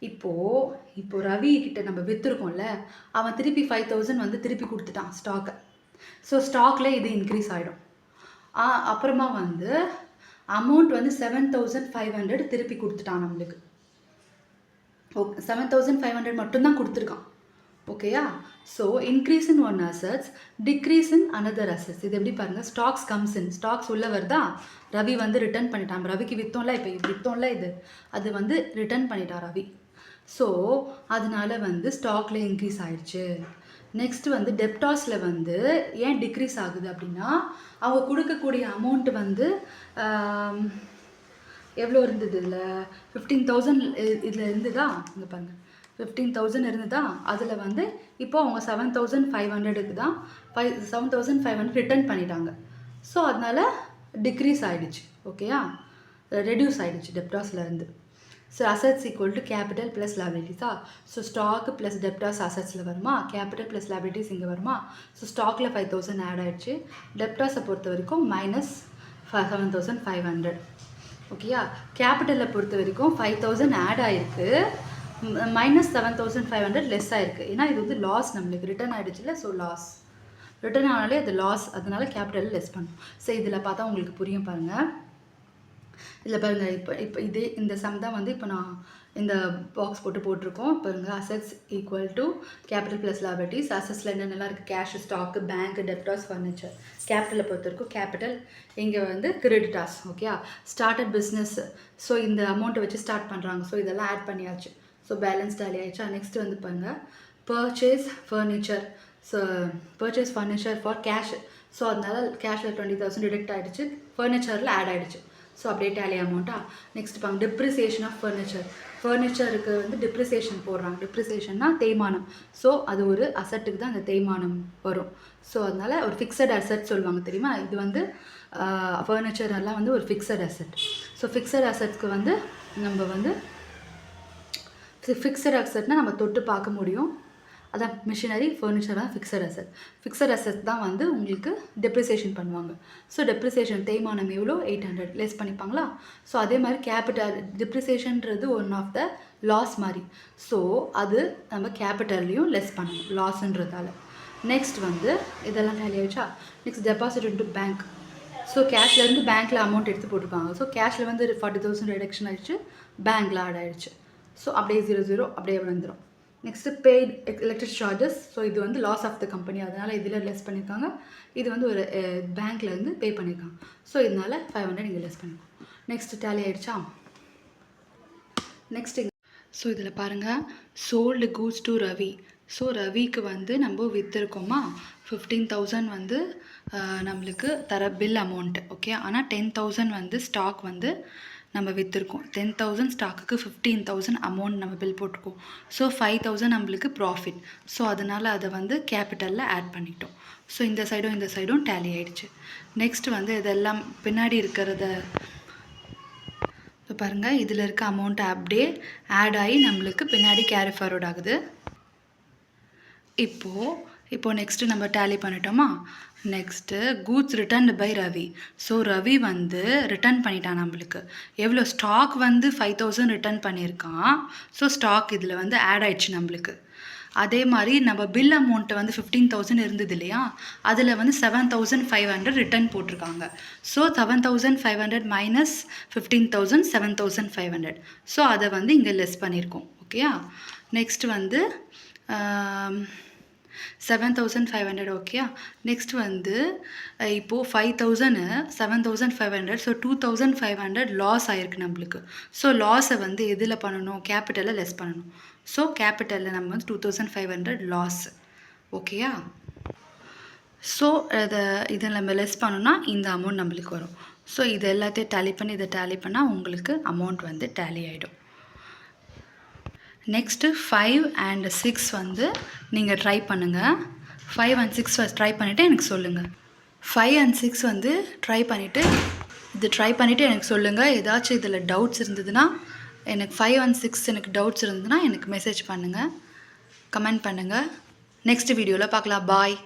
இப்போது ரவி கிட்ட நம்ம விற்றுருக்கோம்ல, அவன் திருப்பி 5,000 வந்து திருப்பி கொடுத்துட்டான் ஸ்டாக்கை. ஸோ ஸ்டாக்கில் இது இன்க்ரீஸ் ஆகிடும். அப்புறமா வந்து அமௌண்ட் வந்து 7,500 திருப்பி கொடுத்துட்டான் நம்மளுக்கு. ஓகே, 7,500 மட்டும்தான் கொடுத்துருக்கான். ஓகேயா? So increase in one assets, decrease in another assets. இது எப்படி பாருங்கள், ஸ்டாக்ஸ் கம்ஸ் இன், ஸ்டாக்ஸ் உள்ள வருதா, ரவி வந்து ரிட்டர்ன் பண்ணிட்டான். ரவிக்கு விற்றோம்ல, இப்போ விற்றோம்ல இது, அது வந்து ரிட்டர்ன் பண்ணிட்டான் ரவி. ஸோ அதனால வந்து ஸ்டாக்ல இன்க்ரீஸ் ஆயிடுச்சு. நெக்ஸ்ட் வந்து டெப்டாஸில் வந்து ஏன் டிக்ரீஸ் ஆகுது அப்படின்னா, அவங்க கொடுக்கக்கூடிய அமௌண்ட் வந்து எவ்வளோ இருந்தது, இதில் 15,000 இதில் இருந்துதா, இங்கே பாருங்கள் 15,000 இருந்ததா, அதில் வந்து இப்போது அவங்க 7,500க்கு தான் 7,500 ரிட்டர்ன் பண்ணிட்டாங்க. ஸோ அதனால் டிக்ரீஸ் ஆகிடுச்சு. ஓகேயா? ரெடியூஸ் ஆகிடுச்சு டெப்டாஸ்லேருந்து. So assets equal to capital plus லைபிலிட்டிஸா. ஸோ ஸ்டாக்கு ப்ளஸ் டெப்டாஸ் அசட்ஸில் வருமா, கேபிட்டல் ப்ளஸ் லைபிலிட்டிஸ் இங்கே வருமா. ஸோ ஸ்டாக்கில் 5,000 ஆட் ஆகிடுச்சு. டெப்டாஸை பொறுத்த வரைக்கும் மைனஸ் 7,500. ஓகேயா? கேபிட்டலில் பொறுத்த வரைக்கும் 5,000 ஆட் ஆகிருக்கு, மைனஸ் 7,500 லெஸ் ஆகிருக்கு. ஏன்னா இது வந்து லாஸ், நம்மளுக்கு ரிட்டர்ன் ஆகிடுச்சுல. ஸோ லாஸ், ரிட்டர்ன் ஆனாலே அது லாஸ், அதனால கேபிட்டல் லெஸ் பண்ணும். ஸோ இதில் பார்த்தா உங்களுக்கு புரியும் பாருங்கள். இதில் பாருங்கள், இப்போ இதே இந்த சம் தான் வந்து இப்போ நான் இந்த பாக்ஸ் போட்டிருக்கோம். பாருங்கள், assets equal to capital plus liabilities. அசட்ஸில் என்னென்னலாம் இருக்குது, cash, stock, bank, debtors, furniture. கேபிட்டலை பொறுத்த வரைக்கும் கேபிட்டல், இங்கே வந்து creditors. Okay, started business. So இந்த அமௌண்ட்டை வச்சு ஸ்டார்ட் பண்ணுறாங்க. ஸோ இதெல்லாம் ஆட் பண்ணியாச்சு. ஸோ பேலன்ஸ் டேலி ஆகிடுச்சா. நெக்ஸ்ட் வந்து பாருங்கள், purchase furniture. So purchase furniture for cash. So அதனால கேஷில் 20,000 டிடெக்ட் ஆகிடுச்சு, ஃபர்னிச்சரில் ஆட் ஆகிடுச்சு. ஸோ அப்படியே டேலி அமௌண்ட்டா. நெக்ஸ்ட் பாருங்க, டிப்ரிசியேஷன் ஆஃப் ஃபர்னிச்சர். ஃபர்னிச்சருக்கு வந்து டிப்ரிசியேஷன் போடுறாங்க. டிப்ரிசியேஷன்னா தேய்மானம். ஸோ அது ஒரு அசட்டுக்கு தான் அந்த தேய்மானம் வரும். ஸோ அதனால் ஒரு ஃபிக்ஸட் அசட் சொல்லுவாங்க தெரியுமா. இது வந்து ஃபர்னிச்சர் எல்லாம் வந்து ஒரு ஃபிக்ஸட் அசட். ஸோ ஃபிக்ஸட் அசட்ஸ்க்கு வந்து நம்ம வந்து ஃபிக்ஸட் அசட்னால் நம்ம தொட்டு பார்க்க முடியும். அதான் மிஷினரி, ஃபர்னிச்சர் தான் ஃபிக்ஸட் அசட். ஃபிக்ஸட் அசட் தான் வந்து உங்களுக்கு டெப்ரிசியேஷன் பண்ணுவாங்க. ஸோ டெப்ரிசியேஷன் தேய்மானம் எவ்வளோ, 800 லெஸ் பண்ணிப்பாங்களா. ஸோ அதே மாதிரி கேபிட்டல் டிப்ரிசியேஷன்றது ஒன் ஆஃப் த லாஸ் மாதிரி. ஸோ அது நம்ம கேபிட்டல்லையும் லெஸ் பண்ணணும் லாஸ்ன்றதால. நெக்ஸ்ட் வந்து இதெல்லாம் டேலி ஆகிடுச்சா. Next deposit into bank. So கேஷ்லேருந்து பேங்க்கில் அமௌண்ட் எடுத்து போட்டிருப்பாங்க. ஸோ கேஷில் வந்து 40,000 ரிடக்ஷன் ஆகிடுச்சு, பேங்க்கில் ஆட் ஆகிடுச்சு. ஸோ அப்படியே 0 அப்படியே வந்துடும். Next paid electric charges. So இது வந்து லாஸ் ஆஃப் த கம்பெனி, அதனால் இதில் லெஸ் பண்ணியிருக்காங்க. இது வந்து ஒரு பேங்க்லேருந்து பே பண்ணியிருக்காங்க. ஸோ இதனால் 500 இங்கே லெஸ் பண்ணியிருக்கோம். நெக்ஸ்ட் டேலி ஆகிடுச்சா. நெக்ஸ்ட் ஸோ இதில் பாருங்கள், sold goods to Ravi. So ரவிக்கு வந்து நம்ம விற்றுருக்கோமா, 15,000 வந்து நம்மளுக்கு தர பில் அமௌண்ட்டு. ஓகே, ஆனால் 10,000 வந்து ஸ்டாக் வந்து நம்ம விற்றுருக்கோம். 10,000 ஸ்டாக்குக்கு 15,000 அமௌண்ட் நம்ம பில் போட்டிருக்கோம். ஸோ 5,000 நம்மளுக்கு ப்ராஃபிட். ஸோ அதனால் அதை வந்து கேபிட்டலில் ஆட் பண்ணிட்டோம். ஸோ இந்த சைடும் டேலி ஆகிடுச்சு. நெக்ஸ்ட் வந்து இதெல்லாம் பின்னாடி இருக்கிறத இப்போ பாருங்கள், இதில் இருக்க அமௌண்ட்டை அப்படியே ஆட் ஆகி நம்மளுக்கு பின்னாடி கேரி ஃபார்வர்ட் ஆகுது. இப்போது நெக்ஸ்ட்டு நம்ம டேலி பண்ணிட்டோமா. Next goods returned by Ravi. So Ravi வந்து ரிட்டர்ன் பண்ணிட்டான் நம்மளுக்கு. எவ்வளோ ஸ்டாக் வந்து 5,000 ரிட்டர்ன் பண்ணியிருக்கான். ஸோ ஸ்டாக் இதில் வந்து ஆட் ஆயிடுச்சு நம்மளுக்கு. அதே மாதிரி நம்ம பில் அமௌண்ட்டு வந்து 15,000 இருந்தது இல்லையா, அதில் வந்து 7,500 ரிட்டர்ன் போட்டிருக்காங்க. So 7,500 minus 15,000 7,500. ஸோ அதை வந்து இங்கே லெஸ் பண்ணியிருக்கோம். ஓகேயா. நெக்ஸ்ட் வந்து 7,500. ஓகேயா. நெக்ஸ்ட் வந்து இப்போது 5,000 7,500. ஸோ 2,500 லாஸ் ஆகிருக்கு நம்மளுக்கு. ஸோ லாஸை வந்து எதில் பண்ணணும், கேபிட்டலில் லெஸ் பண்ணணும். ஸோ கேபிட்டலில் நம்ம வந்து 2,500 லாஸ். ஓகேயா. ஸோ இதை நம்ம லெஸ் பண்ணோன்னா இந்த அமௌண்ட் நம்மளுக்கு வரும். ஸோ இது எல்லாத்தையும் டேலி பண்ணி இதை டேலி பண்ணால் உங்களுக்கு அமௌண்ட் வந்து டேலி ஆகிடும். நெக்ஸ்ட்டு 5 and 6 வந்து நீங்கள் ட்ரை பண்ணுங்கள். 5 and 6 ட்ரை பண்ணிவிட்டு எனக்கு சொல்லுங்கள். 5 and 6 வந்து ட்ரை பண்ணிவிட்டு எனக்கு சொல்லுங்கள். ஏதாச்சும் இதில் டவுட்ஸ் இருந்ததுன்னா எனக்கு 5 and 6 எனக்கு டவுட்ஸ் இருந்ததுன்னா எனக்கு மெசேஜ் பண்ணுங்கள், கமெண்ட் பண்ணுங்கள். நெக்ஸ்ட் வீடியோவில் பார்க்கலாம். பாய்.